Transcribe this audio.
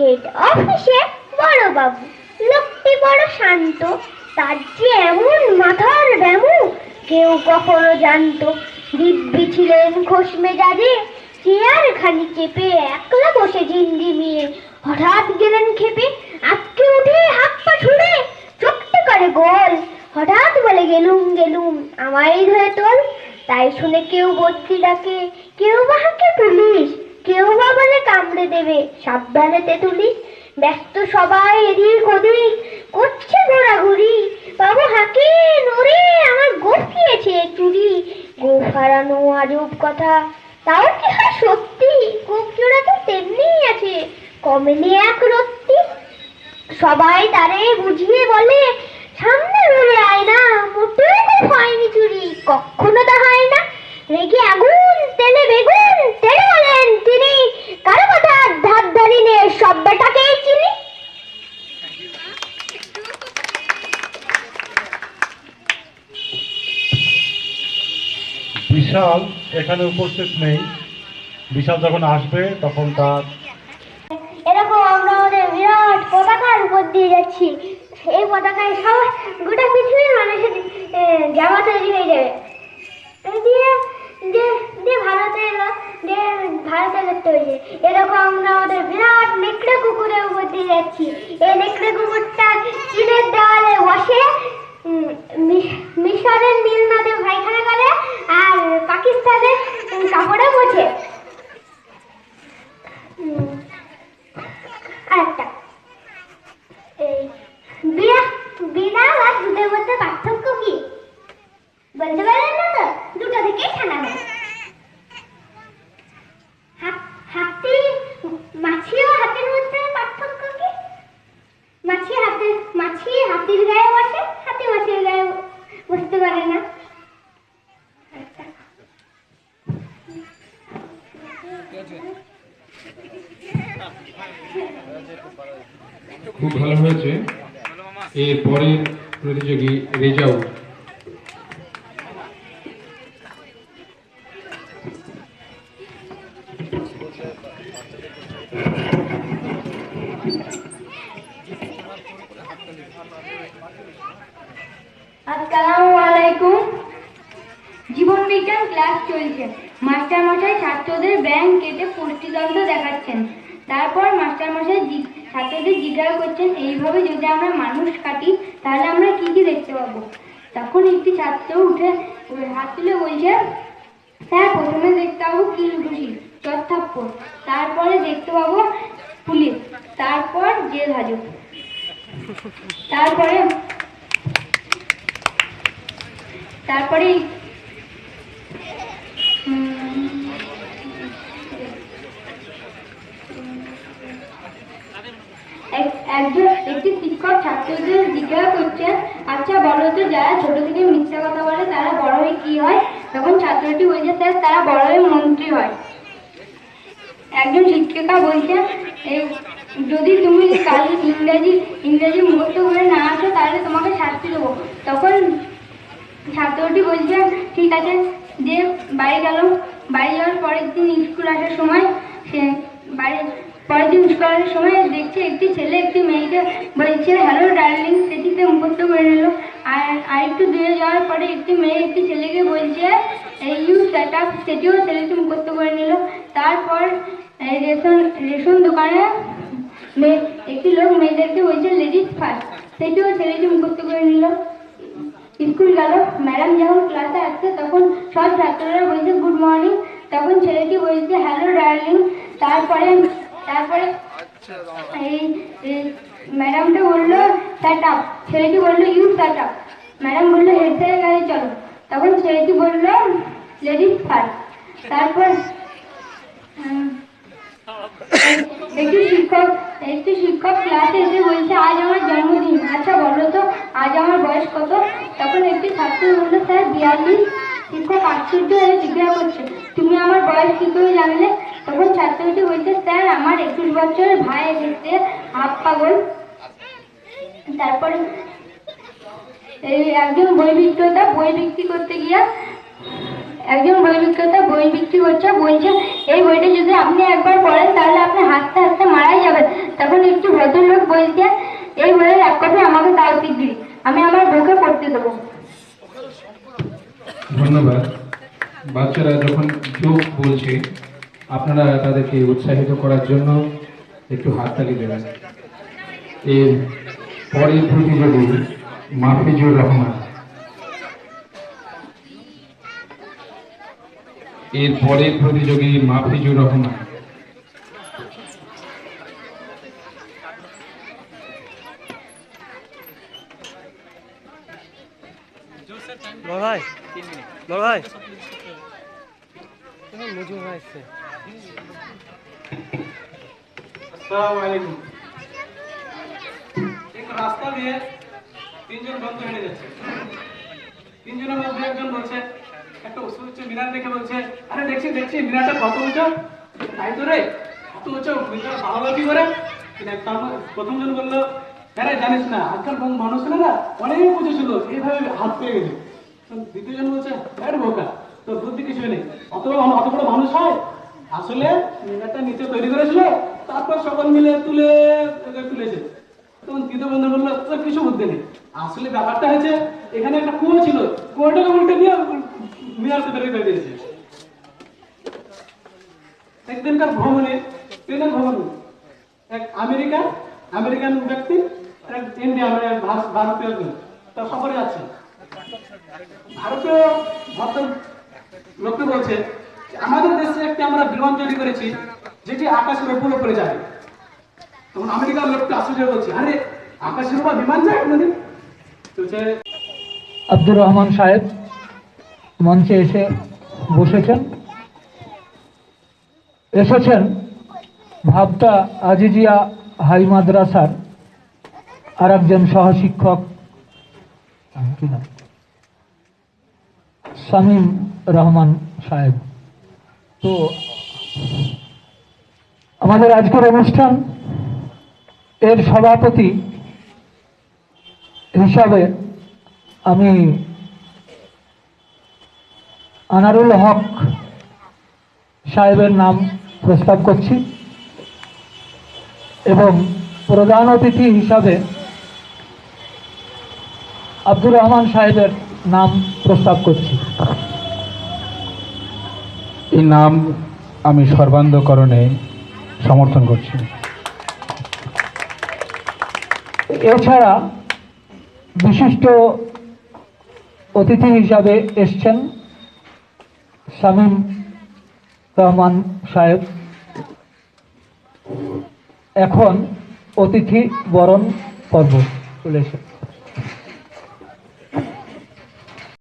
Head অফিসে বড় বাবু, লোকটি বড় শান্ত, তার যে এমন মাথার ব্যামো কেউ কখনো জানতো। দিব্যি ছিলেন খোশ মেজাজে, চেয়ার খানি চেপে একলা বসে ঝিমঝিমিয়ে। হঠাৎ গেলেন খেপে, আটকে উঠে হাত পা ছুড়ে, চোখটা করে গোল। হঠাৎ বলে গেলুম গেলুম, আমায় ধরে তোল। তাই শুনে কেউ বদ্যি ডাকে, কেউ বা হাঁকে পুলিশ, কেউ বা বলে কামড়ে দেবে, সাবধানে তেঁতুলিশ। ব্যস্ত সবাই এদিক ওদিক, করছে ঘোরাঘুরি। বাবু হাঁকে নড়ে, আমার গোঁফ খেয়েছে চুরি। গোঁফ হারানো আজব কথা, তাও কি হয় সত্যি? গোঁফ জোড়া তো তেমনিই আছে, কমেনি এক রত্তি। সবাই তারে বুঝিয়ে বলে, সামনে ধরে আয় না, মোটেও গোঁফ হয়নি চুরি, কখনো তা হয় না। রেগে আগুন, তেলে বেগুন, তেড়ে বলেন তিনি, কারো কথা ধার ধারি নে, সব বেটাকে চিনি। বিশাল এখানে উপস্থিত নেই। বিশাল যখন আসবে তখন তার এরকম আমরা আমাদের বিরাট পতাকার উপর দিয়ে যাচ্ছি। এই পতাকায় সবাই, গোটা পৃথিবীর মানুষের জামা তৈরি হয়ে যাবে। দিয়ে দিয়ে দিয়ে ভারতে এলো, দিয়ে ভারতে করতে হয়েছে। এরকম আমরা আমাদের বিরাট নেকড়ে কুকুরের উপর দিয়ে যাচ্ছি। এই নেকড়ে কুকুরটা চীনের দেওয়ালে বসে, মিশরের নীল নদে পায়খানা করে, আর পাকিস্তানের কাপড়ে বোঝে। আরেকটা, এই বিড়াল আর দুধের মধ্যে পার্থক্য কি বলতে পারেন না তো? দুটো থেকে ছানা হয়। হাতি, মাছি ও হাতির মধ্যে পার্থক্য কি? মাছি হাতির গায়ে বসে, হাতি মাছির গায়ে বসতে পারে না। খুব ভালো হয়েছে। এর পরের প্রতিযোগী রেজাউল। আসসালামু আলাইকুম। জীবন বিজ্ঞান ক্লাস চলছে। মাস্টার মশাই ছাত্রদের ব্যাঙ কেটে পুষ্টিতন্ত্র দেখাচ্ছেন। তারপর মাস্টার মশাই ছাত্রদের জিজ্ঞাসা করছেন, এইভাবে যদি আমরা মানুষ কাটি তাহলে আমরা কি কি দেখতে পাবো? তখন একটি ছাত্র উঠে হাত তুলে বলছে, স্যার প্রথমে দেখতে পাবো কিল-ঘুষি, চড়-থাপ্পড়, তারপরে দেখতে পাবো পুলিশ, তারপর জেল হাজত, তারপরে একটি শিক্ষক ছাত্রদের জিজ্ঞাসা করছেন, আচ্ছা বলো তো, যারা ছোট থেকে মিথ্যা কথা বলে তারা বড় হয়ে কি হয়? তখন ছাত্রটি বলছে, স্যার তারা বড় হয়ে মন্ত্রী হয়। একজন শিক্ষিকা বলছে, যদি তুমি কাল ইংরেজি মুখস্থ করে না আসো তাহলে তোমাকে শাস্তি দেবো। তখন ছাত্রটি বলছে, ঠিক আছে। যে বাড়ি গেল। বাড়ি যাওয়ার পরের দিন স্কুল আসার সময় দেখছে একটি ছেলে একটি মেয়েকে বলছে, হ্যালো ডার্লিং, সেটিতে মুখস্থ করে নিল। আর একটু দূরে যাওয়ার পরে একটি মেয়ে একটি ছেলেকে বলছে, ইউ শাট আপ, সেটিও ছেলেটি মুখস্থ করে নিল। তারপর রেশন দোকানে একটি লোক মেয়েদেরকে বলছে, লেডিস ফার্স্ট, সেটিও ছেলেটি মুখস্থ করে নিল। স্কুল গেল। ম্যাডাম যখন ক্লাসে আসছে তখন সব ছাত্ররা বলছে, গুড মর্নিং। তখন ছেলেটি বলছে, হ্যালো ডার্লিং। তারপরে ম্যাডামটা বললো, শাট আপ। ছেলেটি বললো, ইউ শাট আপ। ম্যাডাম বললো, হেড স্যারের কাছে চলো। তখন ছেলেটি বললো, লেডিস ফার্স্ট। তারপর একটি শিক্ষক ক্লাসে এসে বলছে, আজ আমার জন্মদিন, আচ্ছা বলো তো আজ আমার বয়স কত? তখন একটি ছাত্র বললো, স্যার 42। শিক্ষক আশ্চর্য হয়ে জিজ্ঞাসা করছে, তুমি আমার বয়স কি করে জানলে? তখন ছাত্রটি বলছে, স্যার আমার 21 বছরের ভাই এসেছে, হাফ পাগল। তারপরে একজন বই বিক্রেতা বই বিক্রি করতে গিয়ে একজন বই বিক্রেতা বই বিক্রি করছে, বলছে এই বইটা যদি আপনি একবার পড়েন তাহলে আপনি হাসতে হাসতে মারাই যাবেন। তখন একটি ভদ্রলোক বলছে এই বইয়ের এক কপি আমাকে দাও শিগগিরি, আমি আমার বউকে পড়তে দেবো। ধন্যবাদ। বাচ্চারা যখন জোক বলছে আপনারা তাদেরকে উৎসাহিত করার জন্য একটু হাততালি দেবেন। এর পরের প্রতিযোগী মাহফিজুর রহমান। এর পরের প্রতিযোগী মাহফিজুর রহমান। লড়াই লড়াই মজুর ভাই আসছে। আসসালামু আলাইকুম। এক রাস্তা দিয়ে তিনজন বন্ধু হেঁটে যাচ্ছে। তিনজনের মধ্যে একজন বলছে, একটা উঁচু মিনার দেখে বলছে, আরে দেখছি দেখছি মিনারটা কত উঁচু, তাই তো রে কত উঁচু মিনার ভালো কি করে। প্রথম জন বললো, আরে জানিস না আজকাল মানুষ না অনেক উঁচু ছিল, এইভাবে হাত পেয়ে গেছে। দ্বিতীয় জন বলছে, আরে বোকা তোর বুদ্ধি কিছুই নেই, অত বড় মানুষ হয়। আসলে মিনারটা নিচে তৈরি করেছিল, তারপর সকল মিলে তুলেছে। তখন তৃতীয় বন্ধু বললো, তোর কিছু বুদ্ধি নেই, আসলে ব্যাপারটা হয়েছে এখানে একটা কুয়ো ছিল, কুয়োটাকে উল্টে দিয়ে মিনারটা তৈরি করে দিয়েছে। একদিনকার ভ্রমণে, ট্রেনের ভ্রমণে এক আমেরিকান ব্যক্তি এক ইন্ডিয়ান ভারতীয় তার সফরে যাচ্ছে। ভারতীয় ভদ্র লোকটি বলছে, আমাদের দেশে একটি আমরা বিমান তৈরি করেছি যেটি আকাশের উপরে যায়। তখন আমেরিকার লোকটি আশ্চর্য বলছে, আরে আকাশের উপর বিমান যায় কোনদিন? আব্দুর রহমান সাহেব মঞ্চে এসে বসেছেন। এসেছেন ভাবটা আজিজিয়া হাই মাদ্রাসার আর একজন সহশিক্ষক শামীম রহমান সাহেব। তো আমাদের আজকের অনুষ্ঠান এর সভাপতি হিসাবে আমি আনারুল হক সাহেবের নাম প্রস্তাব করছি এবং প্রধান অতিথি হিসাবে আব্দুর রহমান সাহেবের নাম প্রস্তাব করছি। এই নাম আমি সর্বান্তকরণে সমর্থন করছি। এছাড়া বিশিষ্ট অতিথি হিসাবে এসছেন শামীম রহমান সাহেব। এখন অতিথি বরণ পর্ব চলেছে।